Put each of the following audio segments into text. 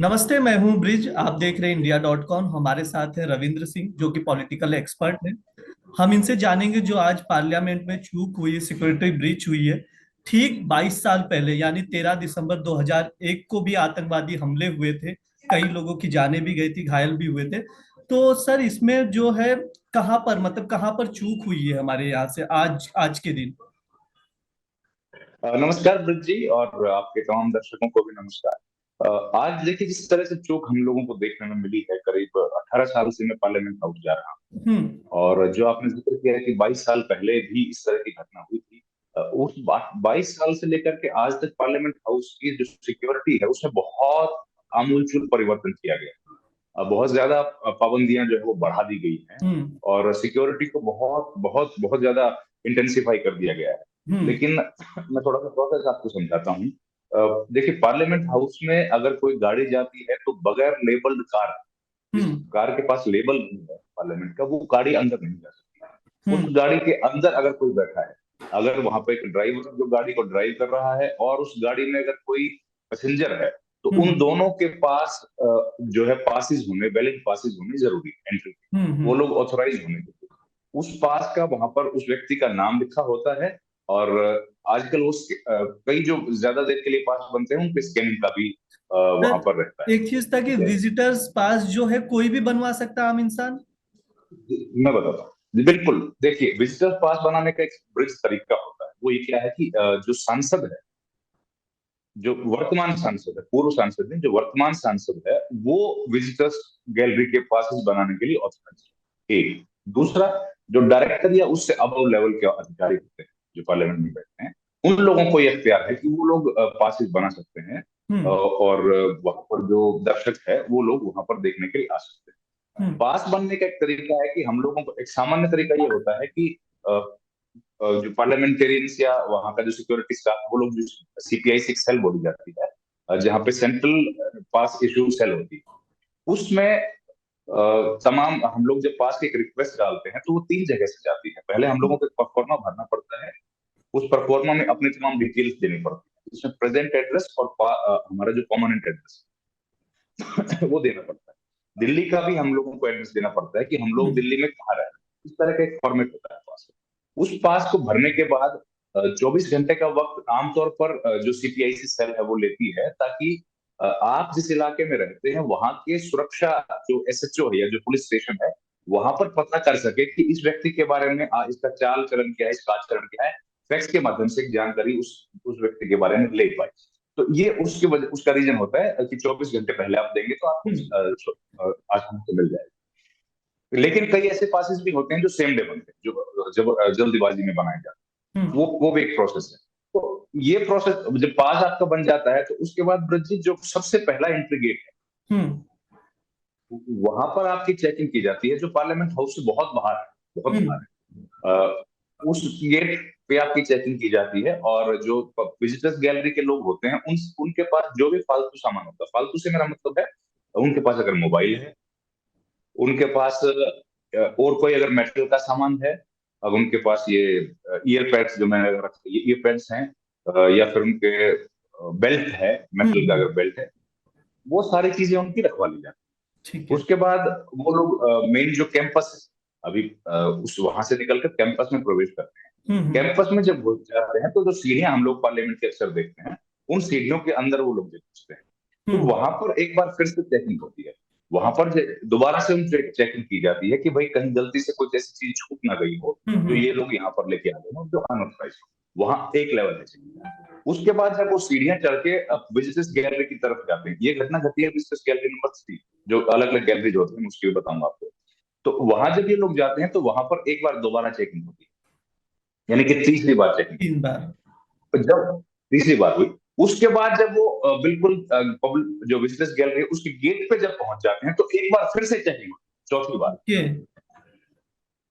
नमस्ते, मैं हूं ब्रिज। आप देख रहे हैं इंडिया.com। हमारे साथ हैं रविंद्र सिंह, जो कि पॉलिटिकल एक्सपर्ट हैं। हम इनसे जानेंगे जो आज पार्लियामेंट में चूक हुई है, सिक्योरिटी ब्रीच हुई है। ठीक 22 साल पहले यानी 13 दिसंबर 2001 को भी आतंकवादी हमले हुए थे। कई लोगों की जानें भी गई थी, घायल भी हुए थे। तो सर, इसमें जो है कहाँ पर, मतलब कहाँ पर चूक हुई है हमारे यहाँ से आज आज के दिन? नमस्कार ब्रिज जी और आपके तमाम दर्शकों को भी नमस्कार। आज देखिए जिस तरह से चूक हम लोगों को देखने में मिली है। करीब 18 साल से मैं पार्लियामेंट हाउस जा रहा हूँ। हम्म। और जो आपने जिक्र किया है कि 22 साल पहले भी इस तरह की घटना हुई थी। उस 22 साल से लेकर के आज तक पार्लियामेंट हाउस की जो सिक्योरिटी है उसमें बहुत आमूलचूल परिवर्तन किया गया। बहुत ज्यादा पाबंदियां जो है वो बढ़ा दी गई हैं। हम्म। और सिक्योरिटी को बहुत बहुत बहुत ज्यादा इंटेंसिफाई कर दिया गया है। हम्म। लेकिन मैं थोड़ा सा प्रोसेस आपको समझाता हूँ। देखिए पार्लियामेंट हाउस में अगर कोई गाड़ी जाती है तो बगैर लेबल्ड कार, जिस हम्म। कार के पास लेबल नहीं है पार्लियामेंट का, वो गाड़ी अंदर नहीं जा सकती। उस हम्म। गाड़ी के अंदर अगर कोई बैठा है, अगर वहां पे एक ड्राइवर जो गाड़ी को ड्राइव कर रहा है और उस गाड़ी में अगर कोई पैसेंजर है, तो उन हम्म। दोनों के पास जो है पासिस होने, वैलिड पासिस होने जरूरी है एंट्री के। हम्म। वो हम्म। लोग ऑथोराइज होने चाहिए। उस पास का वहां पर उस व्यक्ति का नाम लिखा होता है। और आजकल कई जो ज्यादा देर के लिए पास बनते हैं उनके स्कैनिंग का भी वहां पर रहता सर, है। एक चीज था कि ठीक है, विजिटर्स पास जो है कोई भी बनवा सकता है, आम इंसान। मैं बताता हूँ। जी, बिल्कुल। देखिए विजिटर पास बनाने का एक ब्रिज तरीका होता है। वो ये क्या है कि जो सांसद है, जो वर्तमान सांसद है, पूर्व सांसद नहीं, जो वर्तमान सांसद है, वो विजिटर्स गैलरी के पासेस बनाने के लिए ऑथराइज है। एक। दूसरा, जो डायरेक्टर या उससे अबव लेवल के अधिकारी होते हैं जो पार्लियामेंट में बैठते हैं, उन लोगों को यह इख्तियार है कि वो लोग पासेस बना सकते हैं। हम्म। और वहां पर जो दर्शक है वो लोग वहां पर देखने के लिए आ सकते हैं। हम्म। पास बनने का एक तरीका है कि हम लोगों को, एक सामान्य तरीका ये होता है कि जो पार्लियामेंटेरियंस या वहाँ का जो सिक्योरिटी स्टाफ, वो लोग जो सीपीआई से एक सेल बोली जाती है, जहाँ पे सेंट्रल पास इशू सेल होती है, उसमें तमाम हम लोग जब पास की एक रिक्वेस्ट डालते हैं तो वो तीन जगह से जाती है। पहले हम लोगों को एक परफॉर्मा भरना पड़ता है। उस परफॉर्मा में अपनी तमाम डिटेल्स देनी पड़ती है। उसमें प्रेजेंट एड्रेस और हमारा जो परमानेंट एड्रेस वो देना पड़ता है। दिल्ली का भी हम लोगों को एड्रेस देना पड़ता है कि हम लोग हम्म। दिल्ली में कहाँ रह रहे हैं। इस तरह का एक फॉर्मेट होता है पास। उस पास को भरने के बाद 24 घंटे का वक्त आमतौर पर जो सीपीआईसी सेल है वो लेती है, ताकि आप जिस इलाके में रहते हैं वहां के सुरक्षा, जो एसएचओ है या जो पुलिस स्टेशन है, वहां पर पता कर सके कि इस व्यक्ति के बारे में इसका चाल चलन क्या है, इसका आचरण क्या है। फैक्स के माध्यम से एक जानकारी उस व्यक्ति के बारे में ले पाए। तो ये उसकी वजह, उसका रीजन होता है कि 24 घंटे पहले आप देंगे तो आपको हम्म। आसानी से मिल जाएगा। लेकिन कई ऐसे पासेस भी होते हैं जो सेम डे बनते हैं, जो जब जल्दबाजी में बनाए जाते हैं। हम्म। वो भी एक प्रोसेस है। तो ये प्रोसेस जब पास आपका बन जाता है तो उसके बाद ब्रज जी, जो सबसे पहला एंट्री गेट है, हम्म। वहां पर आपकी चेकिंग की जाती है, जो पार्लियामेंट हाउस से बहुत बाहर है, बहुत बाहर हम्म। है। उस गेट पे आपकी चेकिंग की जाती है। और जो विजिटर्स गैलरी के लोग होते हैं, उनके पास जो भी फालतू सामान होता है, फालतू से मेरा मतलब है उनके पास अगर मोबाइल है, उनके पास और कोई अगर मेटल का सामान है, अब उनके पास ये ईयर पैड्स जो मैंने रखे, ये ईयर पैड्स हैं, या फिर उनके बेल्ट है, मेटल का हम्म। अगर बेल्ट है, वो सारी चीजें उनकी रखवा ली जाती ठीक है। है। उसके बाद वो लोग मेन जो कैंपस है, अभी उस वहां से निकलकर कैंपस में प्रवेश करते हैं। हम्म। हम्म। कैंपस में जब घुस जाते हैं तो जो सीढ़ियां हम लोग पार्लियामेंट के अक्सर देखते हैं, उन सीढ़ियों के अंदर वो लोग जब घुसते हैं, तो हम्म। वहां पर एक बार फिर से चेकिंग होती है। वहां पर दोबारा से उन चेकिंग की जाती है कि भाई कहीं गलती से कुछ ऐसी चीज छूट ना गई हो जो हम्म। ये लोग यहाँ पर लेके आ गए हो, जो अनऑथराइज हो। वहां एक लेवल है checking का। उसके बाद जब वो सीढ़ियां चढ़ के अब विजिटर्स गैलरी की तरफ जाते हैं, ये घटना घटी है विजिटर्स गैलरी नंबर 3, जो अलग अलग गैलरीज होती है, मैं उसकी भी बताऊंगा आपको। तो वहां जब ये लोग जाते हैं तो वहां पर एक बार दोबारा चेकिंग होती है, यानी कि तीसरी बार चेकिंग। 3 बार। तो जब तीसरी बार हुई, उसके बाद जब वो बिल्कुल पब्लिक जो विजिटर्स गैलरी है उसके गेट पे जब पहुंच जाते हैं तो एक बार फिर से चेकिंग होती है, चौथी बार। ओके।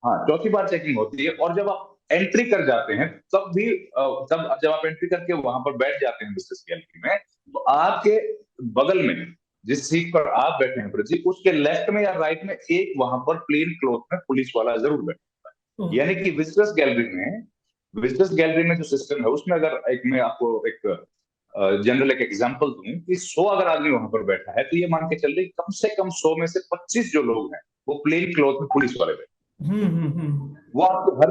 हाँ, चौथी बार चेकिंग होती है। और जब आप एंट्री कर जाते हैं तब भी तब जब आप एंट्री करके वहां पर बैठ जाते हैं विजिटर्स गैलरी में, तो आपके बगल में जिस सीट पर आप बैठे हैं प्रजी, उसके लेफ्ट में या राइट में एक वहां पर प्लेन क्लोथ में पुलिस वाला जरूर बैठा ओ। है। यानी कि विजिटर्स गैलरी में जो सिस्टम है उसमें, अगर एक मैं आपको एक जनरल एक एग्जांपल दूं कि 100 अगर आदमी वहां पर बैठा है, तो ये मान के चल रहे कम से कम 100 में से 25 जो लोग हैं वो प्लेन क्लॉथ में पुलिस वाले बैठे। वो आपको हर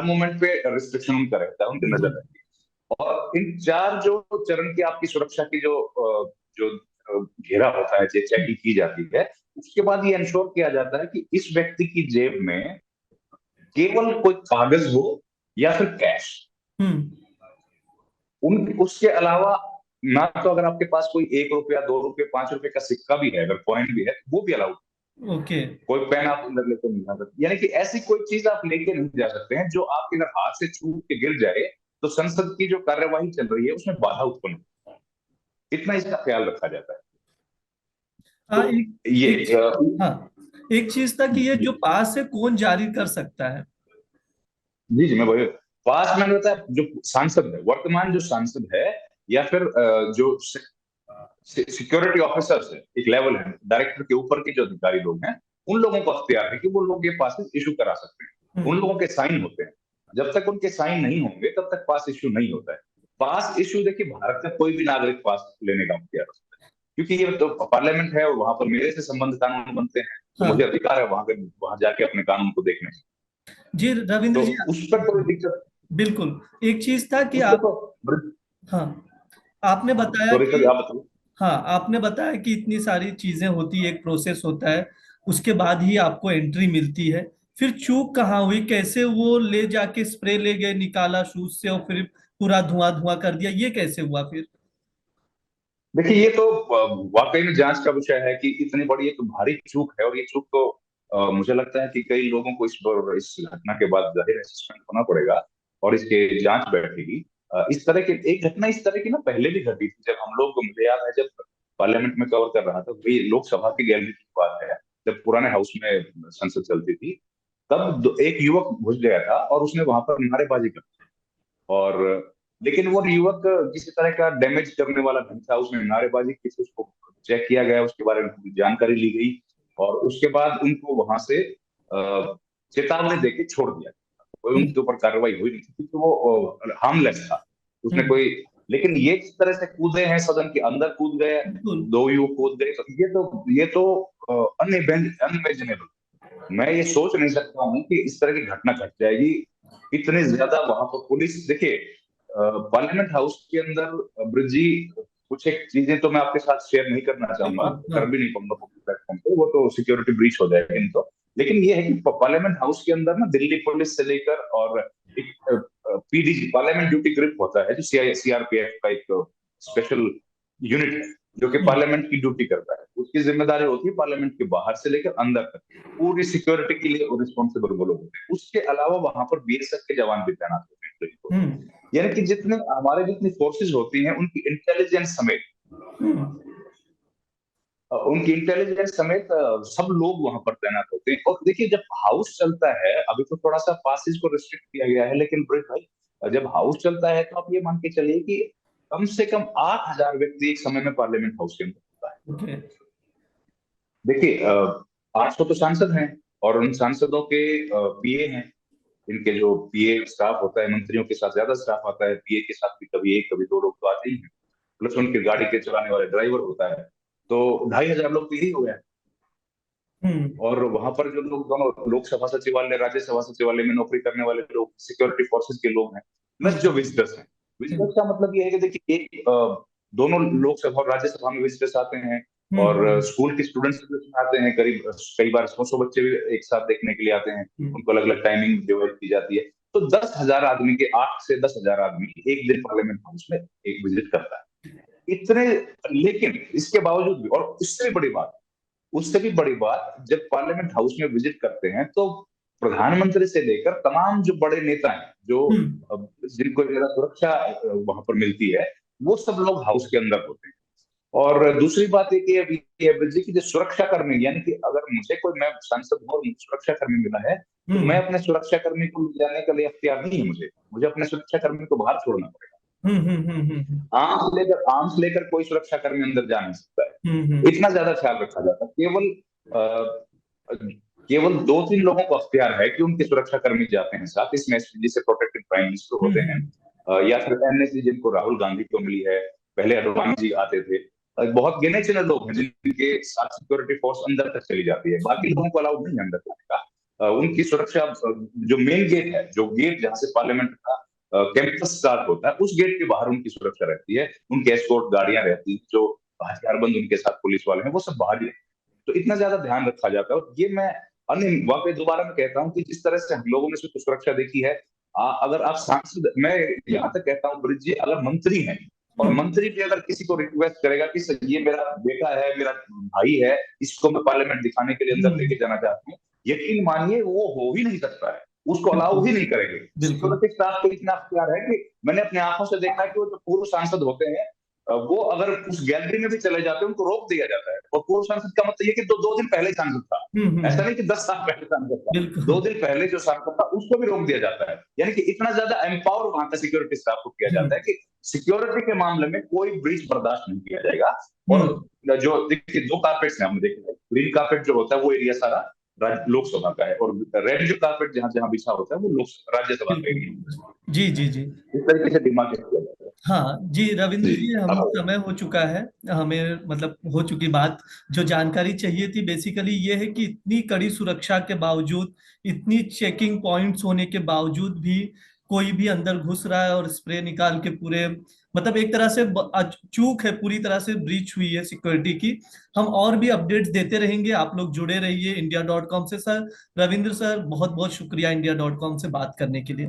मोमेंट पे रिस्ट्रिक्शन उनका रहता है, उनकी नजर रहती है। और इन 4 जो चरण की आपकी सुरक्षा की जो घेरा होता है, जो चेकिंग की जाती है, उसके बाद ये इंश्योर किया जाता है कि इस व्यक्ति की जेब में केवल कोई कागज हो या फिर कैश, उन उसके अलावा ना, तो अगर आपके पास कोई 1 रुपया, 2 रुपये, 5 रुपए का सिक्का भी है, अगर कॉइन भी है, तो वो भी अलाउड। ओके। कोई पेन आप अंदर लेके नहीं जा सकते, यानी कि ऐसी कोई चीज आप लेके नहीं जा सकते हैं जो आपके अगर हाथ से छूट के गिर जाए तो संसद की जो कार्यवाही चल रही है उसमें बाधा उत्पन्न हो। इतना इसका ख्याल रखा जाता है। हाँ, तो एक ये एक हाँ, एक चीज था कि ये जो पास है कौन जारी कर सकता है? जी जी, मैं वही पास, मैंने बताया जो सांसद है, वर्तमान जो सांसद है, या फिर जो सिक्योरिटी ऑफिसर्स है, एक लेवल है, डायरेक्टर के ऊपर के जो अधिकारी लोग हैं, उन लोगों को अख्तियार है कि वो लोग ये पासेस इशू करा सकते हैं। उन लोगों के साइन होते हैं। जब तक उनके साइन नहीं होंगे तब तक पास इशू नहीं होता है। पास इशू देखिए, भारत का कोई भी नागरिक पास लेने का अख्तियार होता है, क्योंकि ये तो पार्लियामेंट है और वहां पर मेरे से संबंध कानून बनते हैं, तो मुझे हाँ, अधिकार है वहां जाके अपने कानून को देखने का। जी रविंद्र तो जी, उस पर कोई दिक्कत, बिल्कुल। एक चीज था कि उस पर आप, तो हाँ, आपने बताया सॉरी सर, कि, आप बताइए। हाँ, आपने बताया कि इतनी सारी चीजें होती है, एक प्रोसेस होता है, उसके बाद ही आपको एंट्री मिलती है। फिर चूक कहाँ हुई? कैसे वो ले जाके स्प्रे ले गए, निकाला शूज से, और फिर पूरा धुआं धुआं कर दिया? ये कैसे हुआ फिर? देखिए, ये तो वाकई में जांच का विषय है कि इतनी बड़ी एक भारी चूक है, और ये चूक तो मुझे लगता है कि कई लोगों को इस घटना के बाद जाहिर है सस्पेंड होना पड़ेगा और इसके जांच बैठेगी। इस तरह की एक घटना इस तरह की ना पहले भी घटी थी, जब हम लोग, मुझे याद है जब पार्लियामेंट में कवर कर रहा था, वही लोकसभा की गैलरी की बात है, जब पुराने हाउस में संसद चलती थी, तब एक युवक घुस गया था और उसने वहां पर नारेबाजी कर, और लेकिन वो युवक किसी तरह का डैमेज करने वाला नहीं था, उसने नारेबाजी की थी, उसको चेक किया गया, उसके बारे में पूरी जानकारी ली गई, और उसके बाद उनको वहां से चेतावनी देके छोड़ दिया। कोई हम्म, उनके ऊपर कार्रवाई हुई नहीं थी, क्योंकि वो हार्मलेस था। उसने हम्म, कोई, लेकिन ये जिस तरह से कूदे हैं, सदन के अंदर कूद गए, बिल्कुल। 2 युवक कूद गए, तो ये तो अनइमेजिनेबल। मैं ये सोच नहीं सकता हूँ कि इस तरह की घटना घट जाएगी। इतने ज्यादा वहां पर पुलिस, देखिए पार्लियामेंट हाउस के अंदर ब्रिजी, कुछ एक चीजें तो मैं आपके साथ शेयर नहीं करना चाहूंगा, बिल्कुल, हाँ। कर भी नहीं पाऊंगा पब्लिक प्लेटफॉर्म पे, वो तो सिक्योरिटी ब्रीच हो जाएगा नहीं तो। लेकिन ये है कि पार्लियामेंट हाउस के अंदर ना दिल्ली पुलिस से लेकर, और एक पीडीजी, पार्लियामेंट ड्यूटी ग्रुप होता है, जो सीआरपीएफ का एक स्पेशल यूनिट है, जो कि हम्म, पार्लियामेंट की ड्यूटी करता है। उसकी जिम्मेदारी होती है पार्लियामेंट के बाहर से लेकर अंदर तक पूरी सिक्योरिटी के लिए रिस्पॉन्सिबल वो लोग होते हैं। उसके अलावा वहां पर बीएसएफ के जवान भी तैनात होते हैं 24। हम्म, यानी कि जितने हमारे जितनी फोर्सेस होती हैं, हम्म, उनकी इंटेलिजेंस समेत सब लोग वहां पर तैनात होते हैं। और देखिए, जब हाउस चलता है, अभी तो थोड़ा सा पासिस को रिस्ट्रिक्ट किया गया है, लेकिन ब्रिट भाई, जब हाउस चलता है तो आप ये मान के चलिए कि कम से कम 8,000 व्यक्ति एक समय में पार्लियामेंट हाउस के अंदर होता है। ओके। देखिए, 800 तो सांसद हैं, और उन सांसदों के पीए हैं। इनके जो पीए स्टाफ होता है, मंत्रियों के साथ ज्यादा स्टाफ आता है, पीए के साथ भी कभी एक कभी दो लोग तो आते ही हैं, प्लस उनकी गाड़ी के चलाने वाले ड्राइवर होता है। तो 2,500 लोग तो यही हो गए। हम्म, और वहां पर जो लोग दोनों लोकसभा सचिवालय, राज्यसभा सचिवालय में नौकरी करने वाले लोग, सिक्योरिटी फोर्सेस के लोग हैं, प्लस जो हम्म, विजिटर्स हैं। विजिटर्स हम्म, का मतलब ये है कि देखिए, दोनों लोकसभा और राज्यसभा में विजिटर्स आते हैं, और हम्म, स्कूल के स्टूडेंट्स भी उसमें आते हैं, करीब कई बार 100 बच्चे भी एक साथ देखने के लिए आते हैं। हम्म, उनको अलग अलग टाइमिंग डिवाइड की जाती है। तो 10,000 आदमी के, 8 से 10,000 आदमी एक दिन पार्लियामेंट हाउस में एक विजिट करता है। इतने, लेकिन इसके बावजूद भी, और उससे भी बड़ी बात, जब पार्लियामेंट हाउस में विजिट करते हैं तो प्रधानमंत्री से लेकर तमाम जो बड़े नेता हैं, जो हम्म, जिनको ज्यादा सुरक्षा वहां पर मिलती है, वो सब लोग हाउस के अंदर होते हैं। और दूसरी बात है कि अभी जी की जो सुरक्षा कर्मी, यानी कि अगर मुझे कोई, मैं सांसद हूं और मुझे सुरक्षा कर्मी मिला है, तो मैं हम्म, अपने सुरक्षा कर्मी को ले जाने के लिए अख्तियार नहीं है, मुझे मुझे अपने सुरक्षा कर्मी को बाहर छोड़ना पड़ेगा। हम्म, हम्म, आर्म्स लेकर कोई सुरक्षा कर्मी अंदर जा नहीं सकता है। इतना ज्यादा ख्याल रखा जाता है। केवल 2-3 लोगों को अख्तियार है कि उनके सुरक्षा कर्मी जाते हैं साथ, इसमें जिसे प्रोटेक्टेड प्राइम मिनिस्टर होते हैं, हम्म, या फिर एनएसजी जिनको राहुल गांधी को मिली है, पहले अडवाणी जी आते थे। बहुत गिने चुने लोग हैं जिनके साथ सिक्योरिटी फोर्स अंदर तक चली जाती है, बाकी लोगों को अलाउड नहीं है अंदर जाने का। उनकी सुरक्षा, जो मेन गेट है, जो गेट जहां से पार्लियामेंट का कैंपस स्टार्ट होता है, उस गेट के बाहर उनकी सुरक्षा रहती है। उनके एस्कॉर्ट गाड़ियां रहती हैं, जो हथियारबंद उनके साथ पुलिस वाले हैं, वो सब बाहर ही रहते हैं। तो इतना ज्यादा ध्यान रखा जाता है। और ये मैं अन्य वाकई दोबारा मैं कहता हूँ कि जिस तरह से हम लोगों ने उसको सुरक्षा देखी है, अगर आप सांसद, मैं यहाँ तक कहता हूँ ब्रिज जी, अगर मंत्री हैं और मंत्री भी अगर किसी को रिक्वेस्ट करेगा कि सर ये मेरा बेटा है, मेरा भाई है, इसको मैं पार्लियामेंट दिखाने के लिए अंदर लेके जाना चाहती हूँ, यकीन मानिए वो हो ही नहीं सकता है, उसको अलाउ ही नहीं करेंगे। बिल्कुल सिक्योरिटी स्टाफ को इतना अख्तियार है कि मैंने अपनी आंखों से देखा है कि वो जो पूर्व सांसद होते हैं, वो अगर उस गैलरी में भी चले जाते हैं, उनको रोक दिया जाता है। और पूर्व सांसद का मतलब ये कि दो दिन पहले सांसद था, ऐसा नहीं कि 10 साल पहले सांसद था, बिल्कुल 2 दिन पहले जो सांसद था उसको भी रोक दिया जाता है। यानी कि इतना ज्यादा एम्पावर वहां का सिक्योरिटी स्टाफ को किया जाता है कि सिक्योरिटी के मामले में कोई ब्रीच बर्दाश्त नहीं किया जाएगा। और जो देखिए 2 कारपेट्स हैं, हमने देखे, ग्रीन कारपेट जो होता है वो एरिया सारा लोकसभा का है, और रेड जो कारपेट जहां जहां बिछा होता है वो लोक राज्यसभा का एरिया है। जी जी जी। इस तरीके से दिमाग किया जाता है। हाँ जी रविंद्र जी जी, हम अब समय हो चुका है, हमें मतलब हो चुकी बात। जो जानकारी चाहिए थी बेसिकली ये है कि इतनी कड़ी सुरक्षा के बावजूद, इतनी चेकिंग पॉइंट्स होने के बावजूद भी कोई भी अंदर घुस रहा है और स्प्रे निकाल के पूरे, मतलब एक तरह से चूक है, पूरी तरह से ब्रीच हुई है सिक्योरिटी की। हम और भी अपडेट्स देते रहेंगे, आप लोग जुड़े रहिए India.com से। सर रविंद्र सर, बहुत बहुत शुक्रिया India.com से बात करने के लिए।